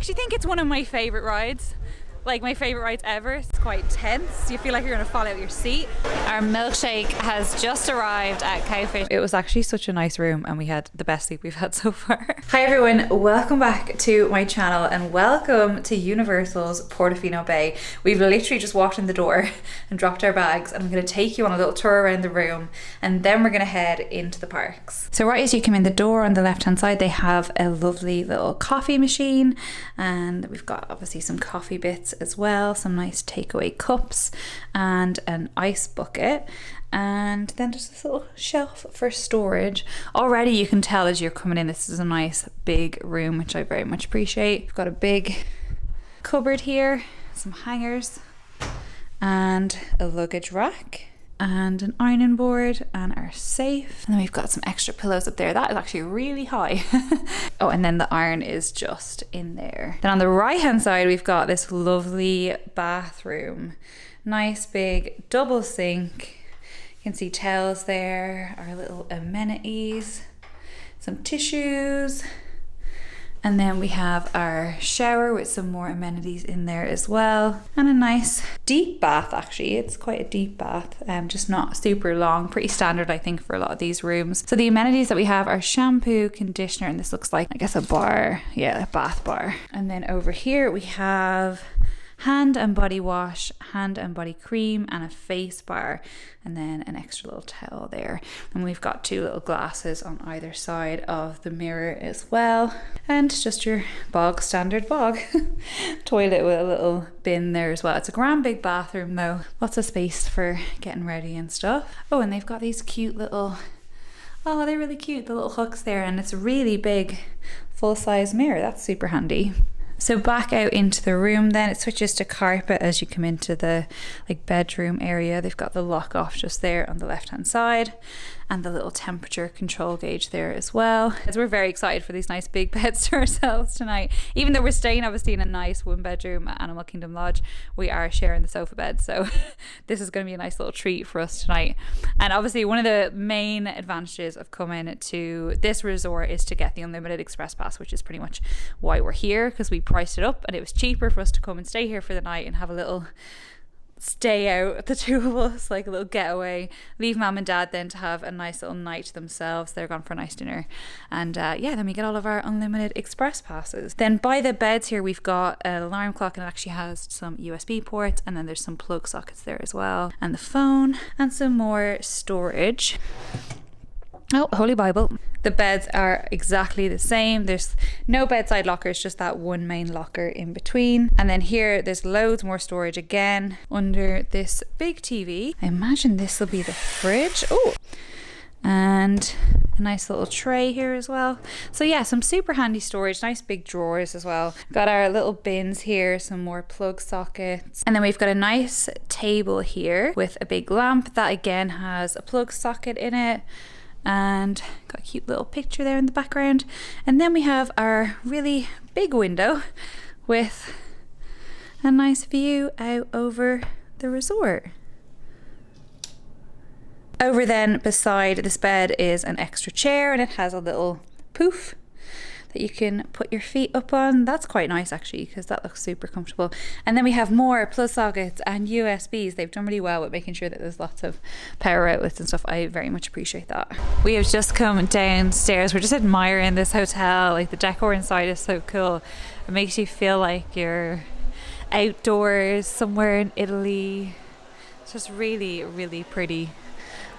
actually think it's one of my favorite rides. Like my favorite rides ever. It's quite tense. You feel like you're gonna fall out your seat. Our milkshake has just arrived at Cowfish. It was actually such a nice room and we had the best sleep we've had so far. Hi everyone, welcome back to my channel and welcome to Universal's Portofino Bay. We've literally just walked in the door and dropped our bags and I'm gonna take you on a little tour around the room and then we're gonna head into the parks. So right as you come in the door on the left hand side, they have a lovely little coffee machine and we've got obviously some coffee bits as well, some nice takeaway cups and an ice bucket, and then just this little shelf for storage. Already you can tell as you're coming in this is a nice big room, which I very much appreciate. We've got a big cupboard here, some hangers and a luggage rack and an ironing board and our safe, and then we've got some extra pillows up there. That is actually really high. Oh, and then the iron is just in there. Then on the right hand side we've got this lovely bathroom, nice big double sink. You can see towels there, our little amenities, some tissues, and then we have our shower with some more amenities in there as well. And a nice deep bath actually. It's quite a deep bath, just not super long. Pretty standard I think for a lot of these rooms. So the amenities that we have are shampoo, conditioner, and this looks like I guess a bar. Yeah, a bath bar. And then over here we have hand and body wash, hand and body cream, and a face bar, and then an extra little towel there. And we've got two little glasses on either side of the mirror as well, and just your standard bog toilet with a little bin there as well. It's a grand big bathroom though, lots of space for getting ready and stuff. Oh, and they've got these cute little, oh they're really cute, the little hooks there, and it's a really big full-size mirror. That's super handy. So back out into the room then, it switches to carpet as you come into the bedroom area. They've got the lock off just there on the left hand side and the little temperature control gauge there as well. As we're very excited for these nice big beds to ourselves tonight. Even though we're staying obviously in a nice one bedroom at Animal Kingdom Lodge, we are sharing the sofa bed. So this is going to be a nice little treat for us tonight. And obviously one of the main advantages of coming to this resort is to get the unlimited express pass, which is pretty much why we're here, because we priced it up and it was cheaper for us to come and stay here for the night and have a little stay out, the two of us, like a little getaway, leave mum and dad then to have a nice little night to themselves. They're gone for a nice dinner, and yeah, then we get all of our unlimited express passes. Then by the beds here we've got an alarm clock, and it actually has some USB ports, and then there's some plug sockets there as well, and the phone, and some more storage. Oh, Holy Bible. The beds are exactly the same. There's no bedside lockers, just that one main locker in between. And then here, there's loads more storage again under this big TV. I imagine this will be the fridge. Oh, and a nice little tray here as well. So yeah, some super handy storage, nice big drawers as well. Got our little bins here, some more plug sockets. And then we've got a nice table here with a big lamp that again has a plug socket in it. And got a cute little picture there in the background. And then we have our really big window with a nice view out over the resort. Over then beside this bed is an extra chair, and it has a little poof that you can put your feet up on. That's quite nice actually, because that looks super comfortable. And then we have more plug sockets and USBs. They've done really well with making sure that there's lots of power outlets and stuff. I very much appreciate that. We have just come downstairs. We're just admiring this hotel. Like the decor inside is so cool. It makes you feel like you're outdoors somewhere in Italy. It's just really, really pretty.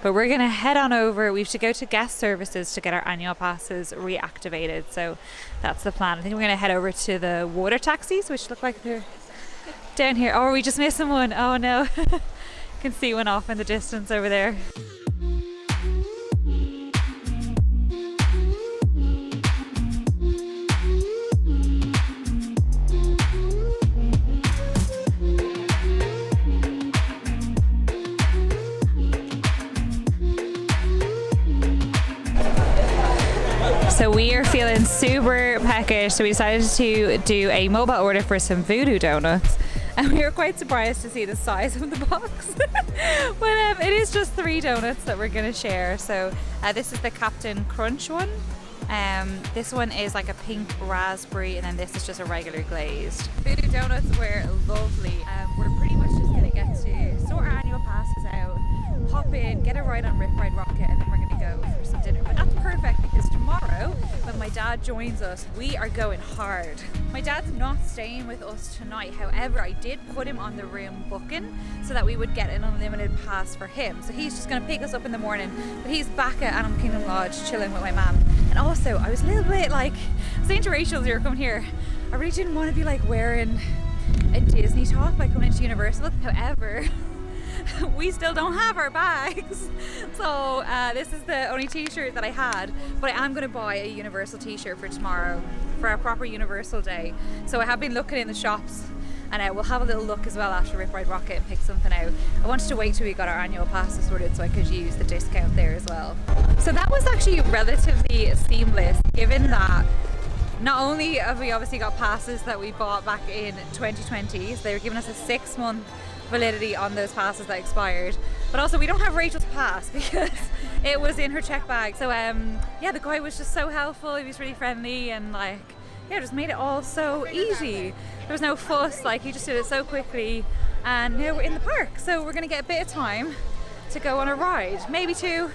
But we're gonna head on over. We have to go to guest services to get our annual passes reactivated. So that's the plan. I think we're gonna head over to the water taxis, which look like they're down here. Oh, are we just missing one? Oh no. You can see one off in the distance over there. So we are feeling super peckish, so we decided to do a mobile order for some Voodoo Donuts, and we were quite surprised to see the size of the box. But it is just 3 donuts that we're going to share. So this is the Captain Crunch one, This one is like a pink raspberry, and then this is just a regular glazed. Voodoo Donuts were lovely. We're pretty much just gonna get to sort our annual passes out, hop in, get a ride on Rip Ride Rocket, and then we're gonna go for some dinner. But that's perfect because tomorrow, when my dad joins us, we are going hard. My dad's not staying with us tonight. However, I did put him on the room booking so that we would get an unlimited pass for him. So he's just gonna pick us up in the morning, but he's back at Animal Kingdom Lodge chilling with my mum. And also, I was a little bit like saying to Rachel as we were coming here, I really didn't want to be like wearing a Disney top like coming into Universal. However, we still don't have our bags, so this is the only t-shirt that I had, but I am going to buy a Universal t-shirt for tomorrow for our proper Universal day. So I have been looking in the shops, and we'll have a little look as well after Rip Ride Rocket and pick something out. I wanted to wait till we got our annual passes sorted so I could use the discount there as well. So that was actually relatively seamless, given that not only have we obviously got passes that we bought back in 2020, so they were giving us a 6-month validity on those passes that expired, but also we don't have Rachel's pass because it was in her check bag. So yeah, the guy was just so helpful. He was really friendly, and like, yeah, just made it all so easy. There was no fuss, like he just did it so quickly, and now we're in the park, so we're gonna get a bit of time to go on a ride, maybe 2,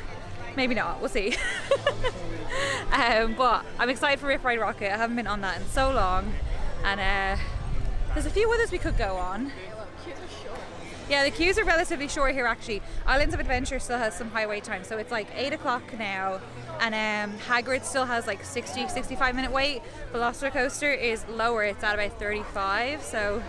maybe not, we'll see. But I'm excited for Rip Ride Rocket. I haven't been on that in so long, and there's a few others we could go on. Yeah, the queues are relatively short here actually. Islands of Adventure still has some high wait time, so it's like 8 o'clock now, and Hagrid still has like 65 minute wait. Velocicoaster is lower, it's at about 35, so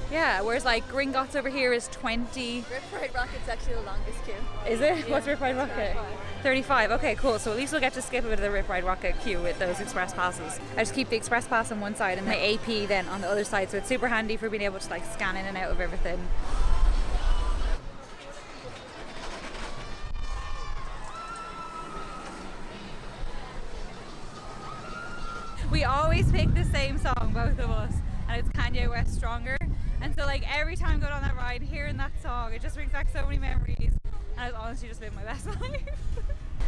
yeah, whereas like Gringotts over here is 20. Rip Ride Rocket's actually the longest queue. Is it? Yeah. What's Rip Ride Rocket? 35. Okay, cool. So at least we'll get to skip a bit of the Rip Ride Rocket queue with those express passes. I just keep the express pass on one side and my AP then on the other side, so it's super handy for being able to like scan in and out of everything. We always pick the same song, both of us, and it's Kanye West Stronger. And so like every time I go on that ride, hearing that song, it just brings back so many memories, and it's honestly just living my best life.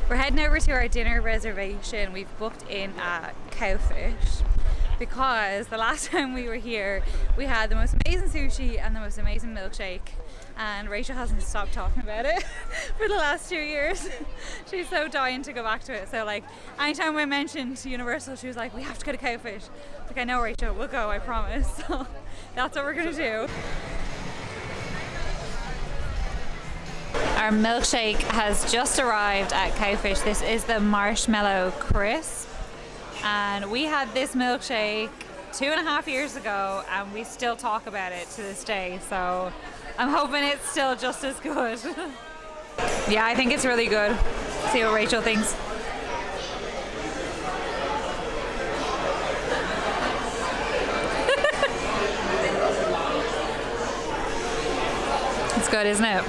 We're heading over to our dinner reservation. We've booked in at Cowfish because the last time we were here, we had the most amazing sushi and the most amazing milkshake, and Rachel hasn't stopped talking about it for the last 2 years. She's so dying to go back to it. So like anytime we mentioned Universal, she was like, we have to go to Cowfish. Like, I know, Rachel, we'll go, I promise. So that's what we're gonna do. Our milkshake has just arrived at Cowfish. This is the Marshmallow Crisp, and we had this milkshake 2.5 years ago, and we still talk about it to this day, so I'm hoping it's still just as good. Yeah, I think it's really good. See what Rachel thinks. It's good, isn't it?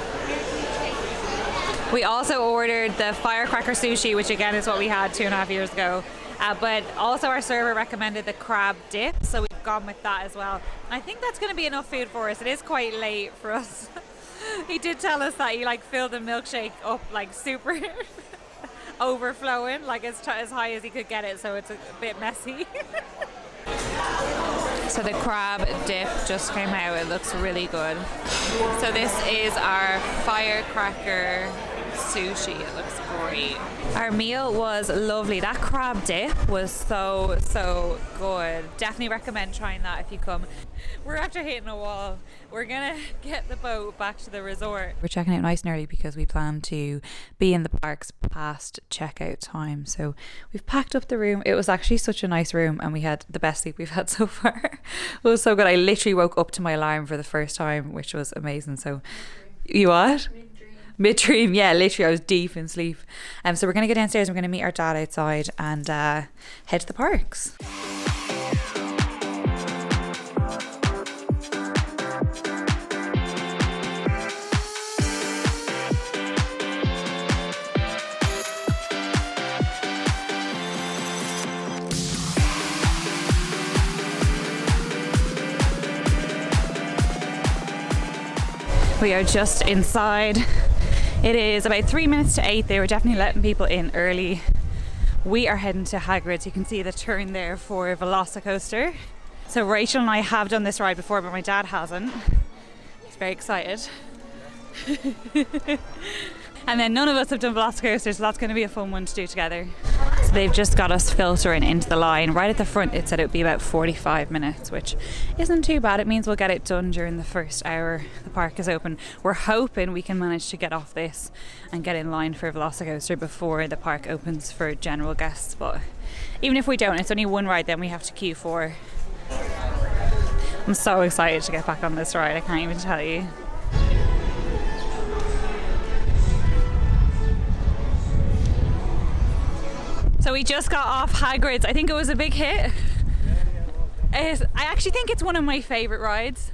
We also ordered the Firecracker Sushi, which again is what we had 2.5 years ago. But also our server recommended the crab dip, so we've gone with that as well. I think that's going to be enough food for us. It is quite late for us. He did tell us that he like filled the milkshake up like super overflowing, like as high as he could get it, so it's a bit messy. So the crab dip just came out. It looks really good. So this is our Firecracker Sushi. It looks great. Our meal was lovely. That crab dip was so good. Definitely recommend trying that if you come. We're after hitting a wall. We're gonna get the boat back to the resort. We're checking out nice and early because we plan to be in the parks past checkout time. So we've packed up the room. It was actually such a nice room, and we had the best sleep we've had so far. It was so good. I literally woke up to my alarm for the first time, which was amazing. So you what? Mid-dream, yeah, literally I was deep in sleep. So we're going to go downstairs, we're going to meet our dad outside and head to the parks. We are just inside. It is about 3 minutes to 8. They were definitely letting people in early. We are heading to Hagrid. You can see the turn there for Velocicoaster. So Rachel and I have done this ride before, but my dad hasn't. He's very excited. And then none of us have done Velocicoaster, so that's going to be a fun one to do together. So they've just got us filtering into the line. Right at the front it said it would be about 45 minutes, which isn't too bad. It means we'll get it done during the first hour the park is open. We're hoping we can manage to get off this and get in line for Velocicoaster before the park opens for general guests. But even if we don't, it's only one ride then we have to queue for. I'm so excited to get back on this ride, I can't even tell you. So we just got off Hagrid's. I think it was a big hit. I actually think it's one of my favourite rides.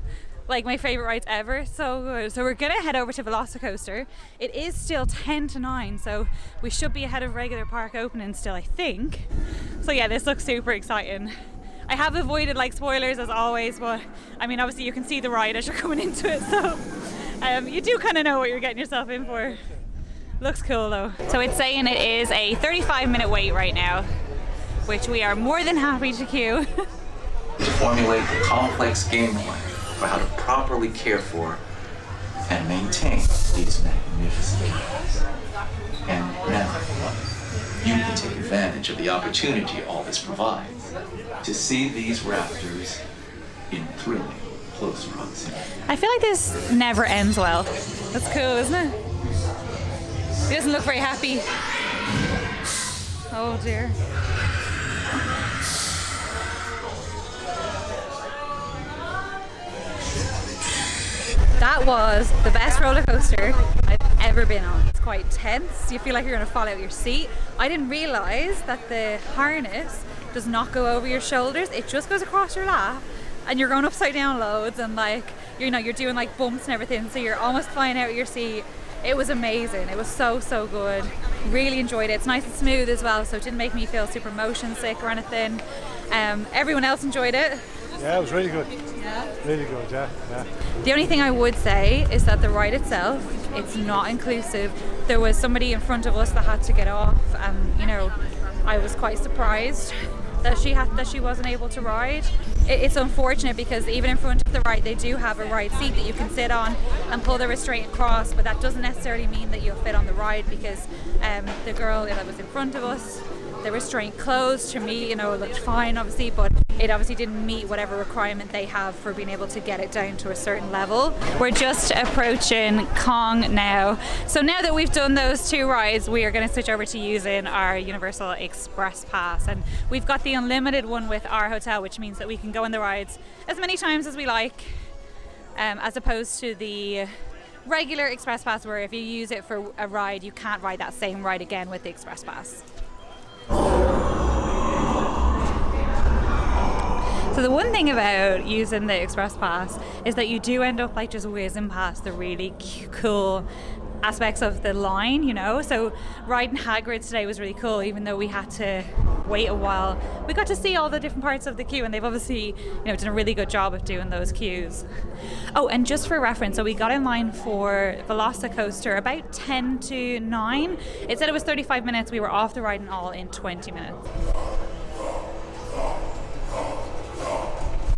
Like my favourite rides ever. So good. So we're going to head over to Velocicoaster. It is still 10 to 9, so we should be ahead of regular park opening still, I think. So yeah, this looks super exciting. I have avoided like spoilers as always, but I mean obviously you can see the ride as you're coming into it, so you do kind of know what you're getting yourself in for. Looks cool though. So it's saying it is a 35-minute wait right now, which we are more than happy to queue. To formulate a complex game plan for how to properly care for and maintain these magnificent cats. And now, you can take advantage of the opportunity all this provides to see these raptors in thrilling close proximity. I feel like this never ends well. That's cool, isn't it? He doesn't look very happy. Oh dear. That was the best roller coaster I've ever been on. It's quite tense. You feel like you're going to fall out your seat. I didn't realise that the harness does not go over your shoulders. It just goes across your lap, and you're going upside down loads, and like, you know, you're doing like bumps and everything, so you're almost flying out of your seat. It was amazing. It was so good. Really enjoyed it. It's nice and smooth as well, so it didn't make me feel super motion sick or anything. Everyone else enjoyed it. Yeah, it was really good. Yeah. Really good, yeah. The only thing I would say is that the ride itself, it's not inclusive. There was somebody in front of us that had to get off, and you know, I was quite surprised that she wasn't able to ride. It's unfortunate because even in front of the ride they do have a ride seat that you can sit on and pull the restraint across, but that doesn't necessarily mean that you'll fit on the ride because the girl that was in front of us, the restraint closed. To me, you know, it looked fine obviously, but it obviously didn't meet whatever requirement they have for being able to get it down to a certain level. We're just approaching Kong now. So now that we've done those two rides, we are going to switch over to using our Universal Express pass, and we've got the unlimited one with our hotel, which means that we can go on the rides as many times as we like, as opposed to the regular Express pass where if you use it for a ride you can't ride that same ride again with the Express pass. So the one thing about using the Express Pass is that you do end up like just whizzing past the really cool aspects of the line, you know. So riding Hagrid today was really cool, even though we had to wait a while. We got to see all the different parts of the queue, and they've obviously, you know, done a really good job of doing those queues. Oh, and just for reference, so we got in line for Velocicoaster about 10 to 9. It said it was 35 minutes. We were off the ride and all in 20 minutes.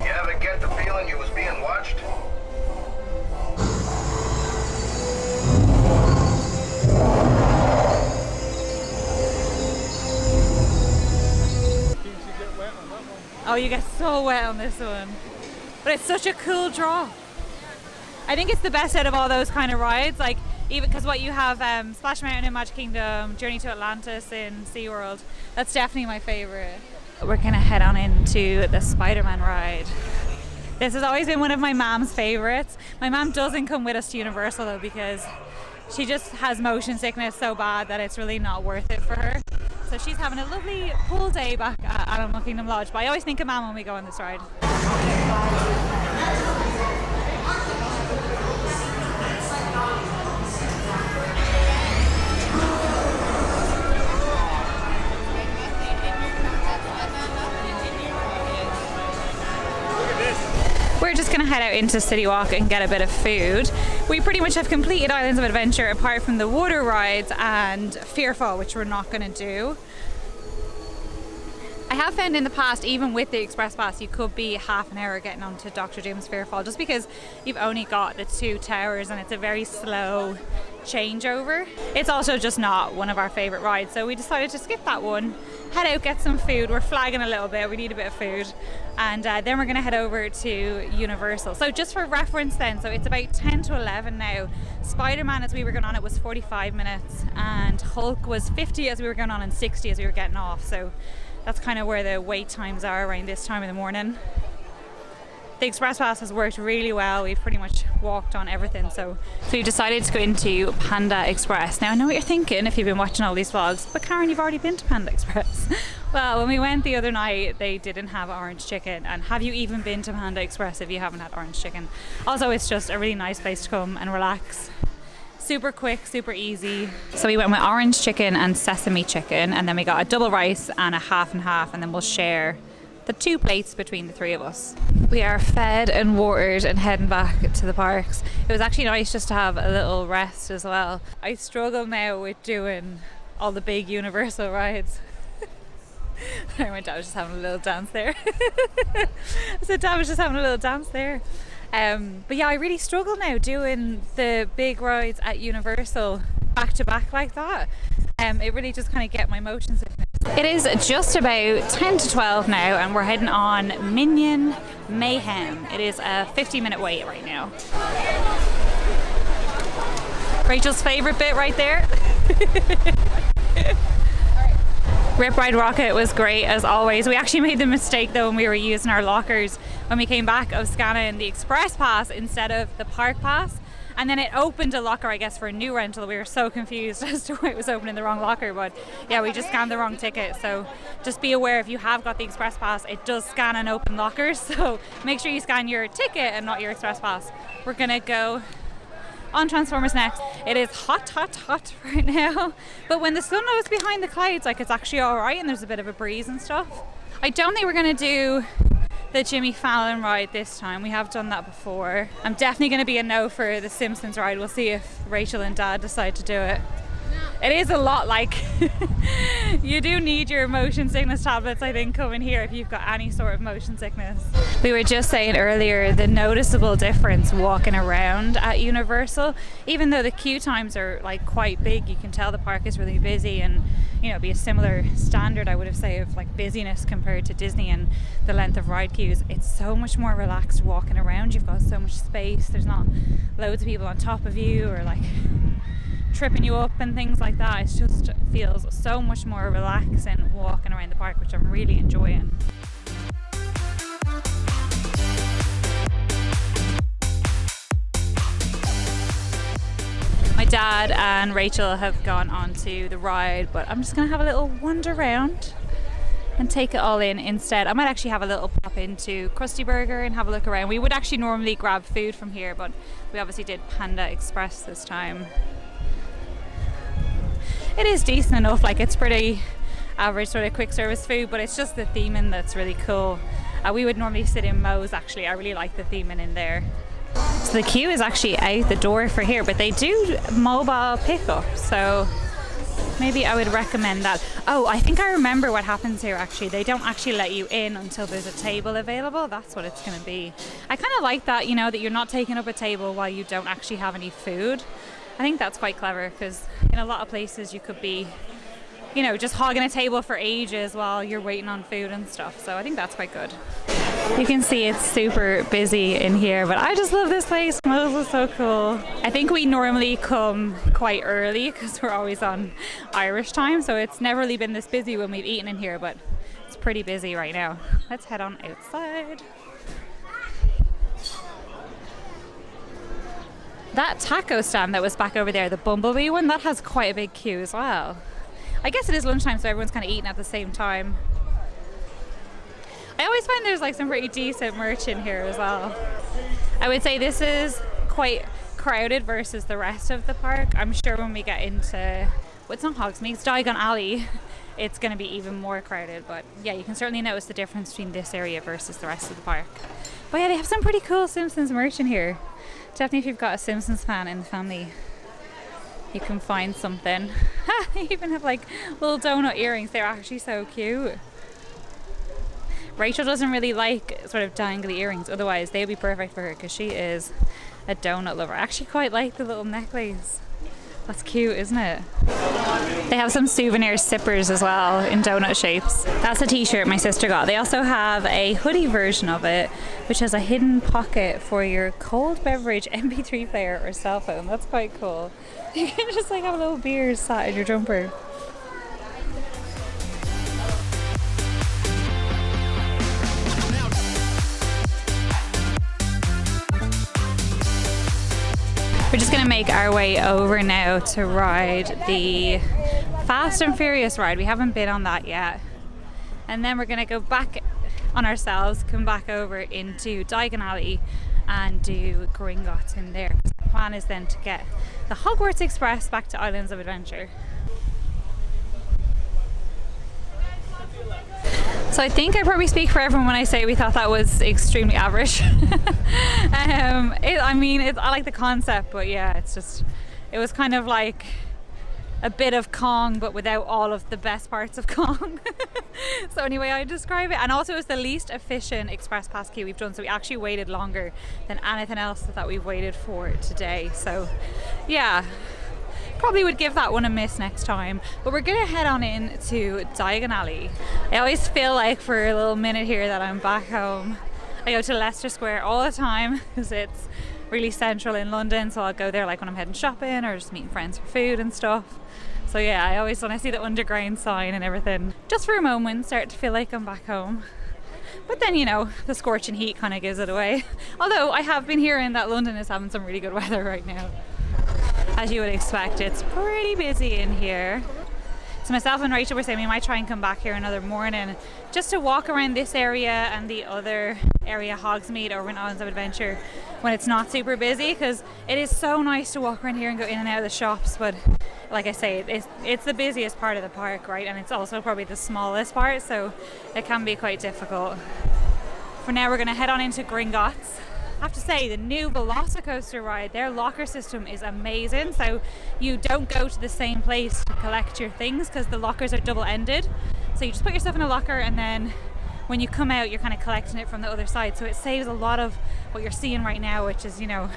You ever get the feeling you was being watched? Oh, you get so wet on this one. But it's such a cool drop. I think it's the best out of all those kind of rides. Like, even because what you have Splash Mountain in Magic Kingdom, Journey to Atlantis in SeaWorld, that's definitely my favourite. We're going to head on into the Spider-Man ride. This has always been one of my mom's favourites. My mom doesn't come with us to Universal though because she just has motion sickness so bad that it's really not worth it for her. So she's having a lovely pool day back at Animal Kingdom Lodge. But I always think of Mom when we go on this ride. We're just going to head out into City Walk and get a bit of food. We pretty much have completed Islands of Adventure apart from the water rides and Fearfall, which we're not going to do. I have found in the past, even with the Express Pass, you could be half an hour getting onto Dr. Doom's Fearfall just because you've only got the 2 towers and it's a very slow changeover. It's also just not one of our favourite rides, so we decided to skip that one, head out, get some food. We're flagging a little bit, we need a bit of food, and then we're going to head over to Universal. So just for reference then, so it's about 10 to 11 now. Spider-Man, as we were going on, it was 45 minutes, and Hulk was 50 as we were going on and 60 as we were getting off. So that's kind of where the wait times are around this time of the morning. The Express Pass has worked really well. We've pretty much walked on everything. So we decided to go into Panda Express. Now I know what you're thinking if you've been watching all these vlogs, but Karen, you've already been to Panda Express. Well, when we went the other night, they didn't have orange chicken. And have you even been to Panda Express if you haven't had orange chicken? Also, it's just a really nice place to come and relax. Super quick, super easy. So we went with orange chicken and sesame chicken, and then we got a double rice and a half and half, and then we'll share the 2 plates between the 3 of us. We are fed and watered and heading back to the parks. It was actually nice just to have a little rest as well. I struggle now with doing all the big Universal rides. My dad was just having a little dance there. So Dad was just having a little dance there. But yeah, I really struggle now doing the big rides at Universal back to back like that. It really just kind of get my motion sickness. It is just about 10 to 12 now, and we're heading on Minion Mayhem. It is a 50-minute wait right now. Rachel's favourite bit right there. Rip Ride Rocket was great as always. We actually made the mistake though when we were using our lockers when we came back of scanning the Express Pass instead of the Park Pass, and then it opened a locker I guess for a new rental. We were so confused as to why it was opening the wrong locker, but yeah, we just scanned the wrong ticket. So just be aware, if you have got the Express Pass, it does scan and open lockers, so make sure you scan your ticket and not your Express Pass. We're gonna go on Transformers next. It is hot right now, but when the sun was behind the clouds, like, it's actually all right and there's a bit of a breeze and stuff. I don't think we're gonna do the Jimmy Fallon ride this time. We have done that before. I'm definitely gonna be a no for the Simpsons ride. We'll see if Rachel and Dad decide to do it. It is a lot like you do need your motion sickness tablets, I think, coming here if you've got any sort of motion sickness. We were just saying earlier the noticeable difference walking around at Universal. Even though the queue times are like quite big, you can tell the park is really busy, and you know, be a similar standard I would have say of like busyness compared to Disney and the length of ride queues. It's so much more relaxed walking around. You've got so much space. There's not loads of people on top of you or like tripping you up and things like that. It just feels so much more relaxing walking around the park, which I'm really enjoying. My dad and Rachel have gone on to the ride, but I'm just gonna have a little wander around and take it all in instead. I might actually have a little pop into Krusty Burger and have a look around. We would actually normally grab food from here, but we obviously did Panda Express this time. It is decent enough, like it's pretty average sort of quick service food, but it's just the theming that's really cool. We would normally sit in Moe's actually. I really like the theming in there. So the queue is actually out the door for here, but they do mobile pickup, so maybe I would recommend that. Oh, I think I remember what happens here actually. They don't actually let you in until there's a table available. That's what it's going to be. I kind of like that, you know, that you're not taking up a table while you don't actually have any food. I think that's quite clever, because in a lot of places you could be, you know, just hogging a table for ages while you're waiting on food and stuff. So I think that's quite good. You can see it's super busy in here, but I just love this place. Moe's is so cool. I think we normally come quite early because we're always on Irish time, so it's never really been this busy when we've eaten in here, but it's pretty busy right now. Let's head on outside. That taco stand that was back over there, the Bumblebee one, that has quite a big queue as well. I guess it is lunchtime, so everyone's kind of eating at the same time. I always find there's like some pretty decent merch in here as well. I would say this is quite crowded versus the rest of the park. I'm sure when we get into, well, it's not Hogsmeade, it's Diagon Alley, it's going to be even more crowded. But yeah, you can certainly notice the difference between this area versus the rest of the park. But yeah, they have some pretty cool Simpsons merch in here. Definitely if you've got a Simpsons fan in the family, you can find something. They even have like little donut earrings. They're actually so cute. Rachel doesn't really like sort of dangly earrings, otherwise they'd be perfect for her because she is a donut lover. I actually quite like the little necklace. That's cute, isn't it? They have some souvenir zippers as well in donut shapes. That's a t-shirt my sister got. They also have a hoodie version of it, which has a hidden pocket for your cold beverage MP3 player or cell phone. That's quite cool. You can just like have a little beer sat in your jumper. We're just going to make our way over now to ride the Fast and Furious ride. We haven't been on that yet. And then we're going to go back on ourselves, come back over into Diagon Alley and do Gringotts in there. The plan is then to get the Hogwarts Express back to Islands of Adventure. So I think I probably speak for everyone when I say we thought that was extremely average. I like the concept, but yeah, it was kind of like a bit of Kong, but without all of the best parts of Kong. So anyway, I describe it. And also it's the least efficient express pass queue we've done, so we actually waited longer than anything else that we've waited for today. So yeah, probably would give that one a miss next time. But we're gonna head on in to Diagon Alley. I always feel like for a little minute here that I'm back home. I go to Leicester Square all the time because it's really central in London, so I'll go there like when I'm heading shopping or just meeting friends for food and stuff. So yeah, I always, when I see the underground sign and everything, just for a moment start to feel like I'm back home. But then, you know, the scorching heat kind of gives it away. Although I have been hearing that London is having some really good weather right now. As you would expect, it's pretty busy in here. So myself and Rachel were saying we might try and come back here another morning just to walk around this area and the other area, Hogsmeade, over in Islands of Adventure, when it's not super busy, because it is so nice to walk around here and go in and out of the shops. But like I say, it's the busiest part of the park, right? And it's also probably the smallest part, so it can be quite difficult. For now, we're going to head on into Gringotts. I have to say, the new Velocicoaster ride, their locker system is amazing. So you don't go to the same place to collect your things because the lockers are double-ended. So you just put your stuff in a locker, and then when you come out, you're kind of collecting it from the other side. So it saves a lot of what you're seeing right now, which is, you know,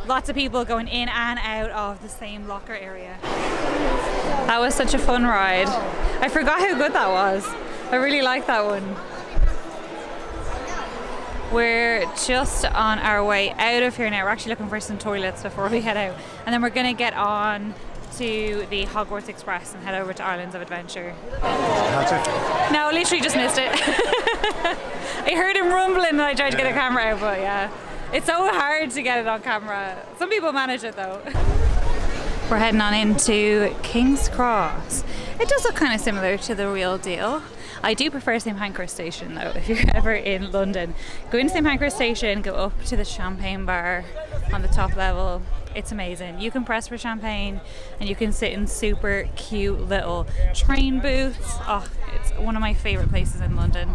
lots of people going in and out of the same locker area. That was such a fun ride. I forgot how good that was. I really liked that one. We're just on our way out of here now. We're actually looking for some toilets before we head out. And then we're going to get on to the Hogwarts Express and head over to Islands of Adventure. No, literally just missed it. I heard him rumbling and I tried to get a camera out, but yeah. It's so hard to get it on camera. Some people manage it though. We're heading on into King's Cross. It does look kind of similar to the real deal. I do prefer St Pancras Station though. If you're ever in London, go into St Pancras Station, go up to the champagne bar on the top level. It's amazing. You can press for champagne and you can sit in super cute little train booths. Oh, it's one of my favorite places in London.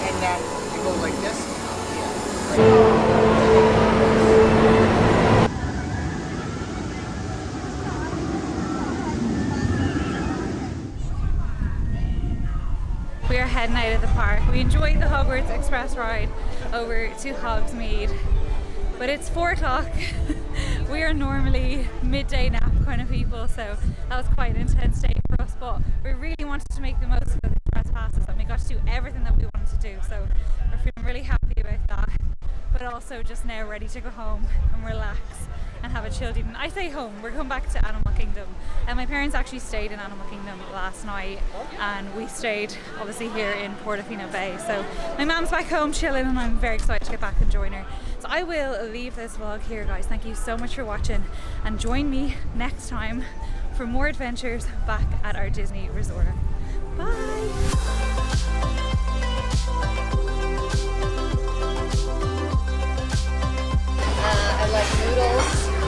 And then you go like this. We are heading out of the park. We enjoyed the Hogwarts Express ride over to Hogsmeade, but it's 4 o'clock. We are normally midday nap kind of people, so that was quite an intense day for us, but we really wanted to make the most of the express passes and we got to do everything that we wanted to do, so we're feeling really happy about that, but also just now ready to go home and relax and have a chilled evening. I say home, we're going back to Animal Kingdom, and my parents actually stayed in Animal Kingdom last night and we stayed obviously here in Portofino Bay, so my mum's back home chilling and I'm very excited to get back and join her. So I will leave this vlog here, guys. Thank you so much for watching, and join me next time for more adventures back at our Disney resort. Bye! I like noodles.